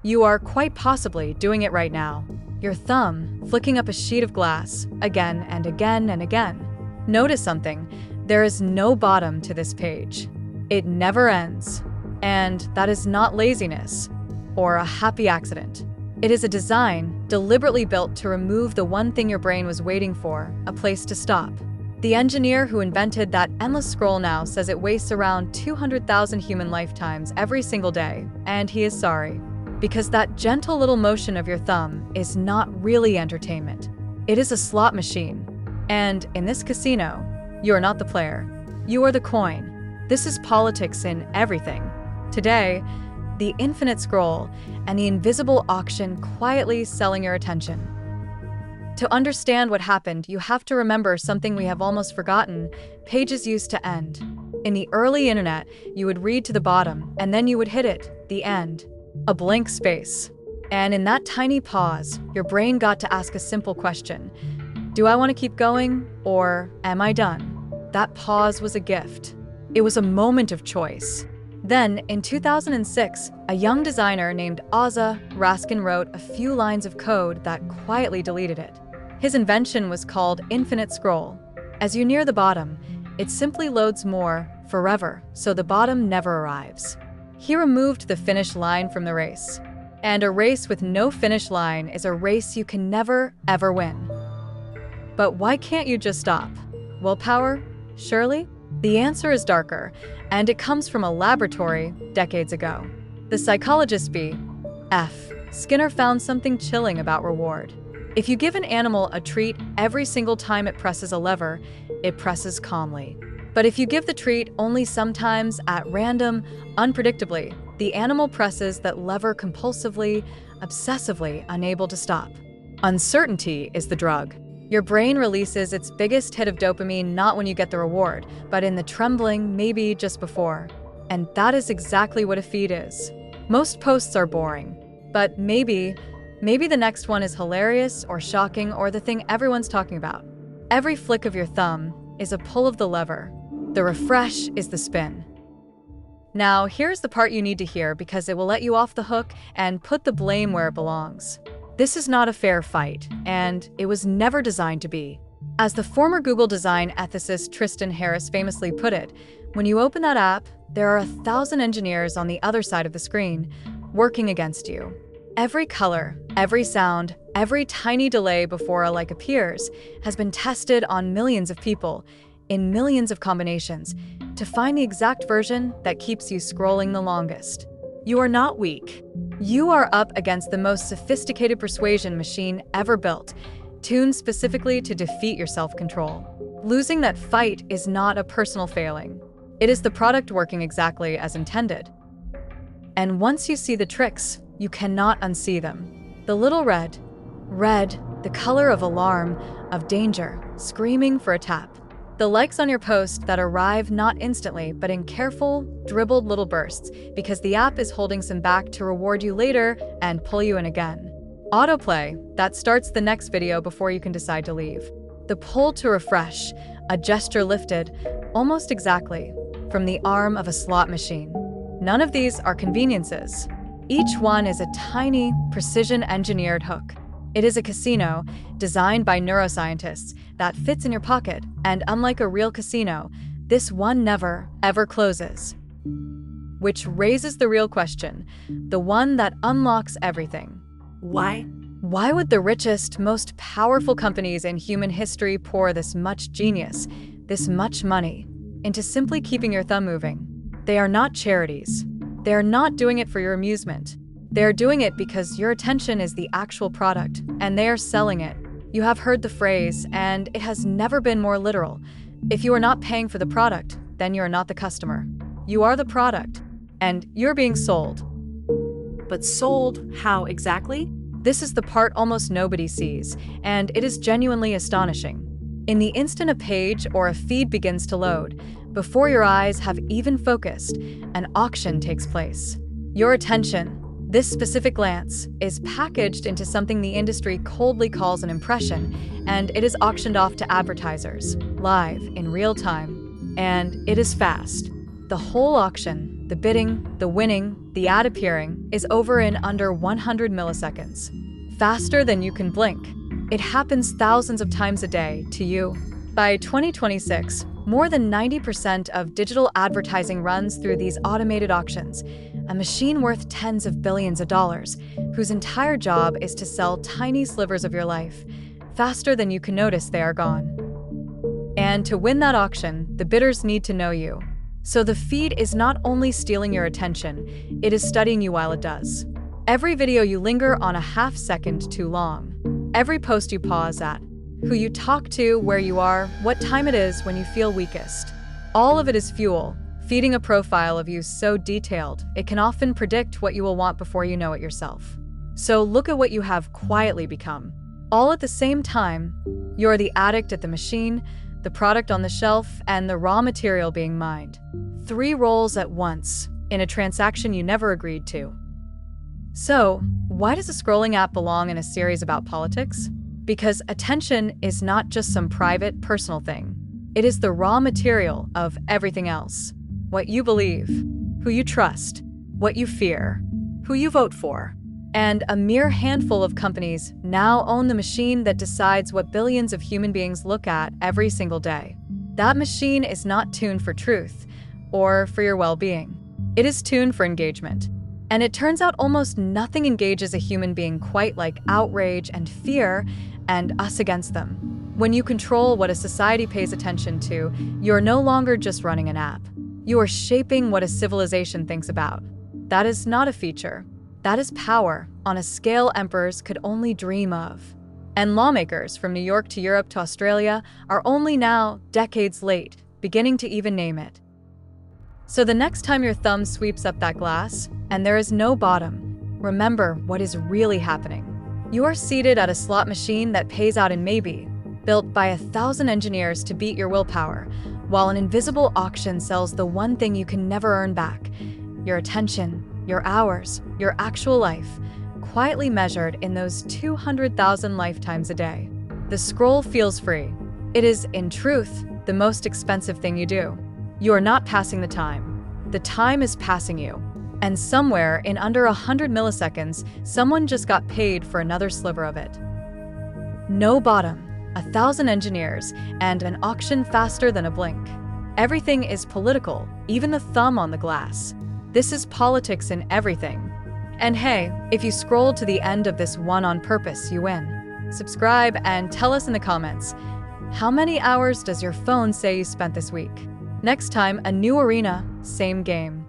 You are quite possibly doing it right now. Your thumb flicking up a sheet of glass again and again and again. Notice something. There is no bottom to this page. It never ends. And that is not laziness or a happy accident. It is a design deliberately built to remove the one thing your brain was waiting for, a place to stop. The engineer who invented that endless scroll now says it wastes around 200,000 human lifetimes every single day, and he is sorry. Because that gentle little motion of your thumb is not really entertainment. It is a slot machine. And in this casino, you are not the player. You are the coin. This is politics in everything. Today, the infinite scroll and the invisible auction quietly selling your attention. To understand what happened, you have to remember something we have almost forgotten. Pages used to end. In the early internet, you would read to the bottom, and then you would hit it, the end. A blank space. And in that tiny pause, your brain got to ask a simple question. Do I want to keep going, or am I done? That pause was a gift. It was a moment of choice. Then, in 2006, a young designer named Ozza Raskin wrote a few lines of code that quietly deleted it. His invention was called Infinite Scroll. As you near the bottom, it simply loads more, forever, so the bottom never arrives. He removed the finish line from the race. And a race with no finish line is a race you can never, ever win. But why can't you just stop? Willpower? Surely? The answer is darker, and it comes from a laboratory decades ago. The psychologist B.F. Skinner found something chilling about reward. If you give an animal a treat every single time it presses a lever, it presses calmly. But if you give the treat only sometimes, at random, unpredictably, the animal presses that lever compulsively, obsessively, unable to stop. Uncertainty is the drug. Your brain releases its biggest hit of dopamine not when you get the reward, but in the trembling, maybe just before. And that is exactly what a feed is. Most posts are boring, but maybe the next one is hilarious or shocking or the thing everyone's talking about. Every flick of your thumb is a pull of the lever. The refresh is the spin. Now, here's the part you need to hear because it will let you off the hook and put the blame where it belongs. This is not a fair fight, and it was never designed to be. As the former Google design ethicist Tristan Harris famously put it, when you open that app, there are 1,000 engineers on the other side of the screen, working against you. Every color, every sound, every tiny delay before a like appears has been tested on millions of people, in millions of combinations, to find the exact version that keeps you scrolling the longest. You are not weak. You are up against the most sophisticated persuasion machine ever built, tuned specifically to defeat your self-control. Losing that fight is not a personal failing. It is the product working exactly as intended. And once you see the tricks, you cannot unsee them. The little red, the color of alarm, of danger, screaming for a tap. The likes on your post that arrive not instantly, but in careful, dribbled little bursts, because the app is holding some back to reward you later and pull you in again. Autoplay, that starts the next video before you can decide to leave. The pull to refresh, a gesture lifted, almost exactly, from the arm of a slot machine. None of these are conveniences. Each one is a tiny, precision-engineered hook. It is a casino, designed by neuroscientists, that fits in your pocket, and unlike a real casino, this one never, ever closes. Which raises the real question, the one that unlocks everything. Why? Why would the richest, most powerful companies in human history pour this much genius, this much money, into simply keeping your thumb moving? They are not charities. They are not doing it for your amusement. They are doing it because your attention is the actual product, and they are selling it. You have heard the phrase, and it has never been more literal. If you are not paying for the product, then you are not the customer. You are the product, and you're being sold. But sold how exactly? This is the part almost nobody sees, and it is genuinely astonishing. In the instant a page or a feed begins to load, before your eyes have even focused, an auction takes place. Your attention, this specific glance, is packaged into something the industry coldly calls an impression, and it is auctioned off to advertisers, live, in real time. And it is fast. The whole auction, the bidding, the winning, the ad appearing is over in under 100 milliseconds. Faster than you can blink. It happens thousands of times a day to you. By 2026, more than 90% of digital advertising runs through these automated auctions, a machine worth tens of billions of dollars, whose entire job is to sell tiny slivers of your life. Faster than you can notice, they are gone. And to win that auction, the bidders need to know you. So the feed is not only stealing your attention, it is studying you while it does. Every video you linger on a half second too long. Every post you pause at. Who you talk to, where you are, what time it is when you feel weakest. All of it is fuel, feeding a profile of you so detailed, it can often predict what you will want before you know it yourself. So look at what you have quietly become. All at the same time, you're the addict at the machine, the product on the shelf, and the raw material being mined. 3 roles at once, in a transaction you never agreed to. So, why does a scrolling app belong in a series about politics? Because attention is not just some private, personal thing. It is the raw material of everything else. What you believe, who you trust, what you fear, who you vote for. And a mere handful of companies now own the machine that decides what billions of human beings look at every single day. That machine is not tuned for truth or for your well-being. It is tuned for engagement. And it turns out almost nothing engages a human being quite like outrage and fear and us against them. When you control what a society pays attention to, you're no longer just running an app. You are shaping what a civilization thinks about. That is not a feature. That is power on a scale emperors could only dream of. And lawmakers from New York to Europe to Australia are only now, decades late, beginning to even name it. So the next time your thumb sweeps up that glass, and there is no bottom, remember what is really happening. You are seated at a slot machine that pays out in maybe, built by 1,000 engineers to beat your willpower, while an invisible auction sells the one thing you can never earn back: your attention, your hours, your actual life, quietly measured in those 200,000 lifetimes a day. The scroll feels free. It is, in truth, the most expensive thing you do. You are not passing the time. The time is passing you. And somewhere in under 100 milliseconds, someone just got paid for another sliver of it. No bottom, 1,000 engineers, and an auction faster than a blink. Everything is political, even the thumb on the glass. This is politics in everything. And hey, if you scroll to the end of this one on purpose, you win. Subscribe and tell us in the comments, how many hours does your phone say you spent this week? Next time, a new arena, same game.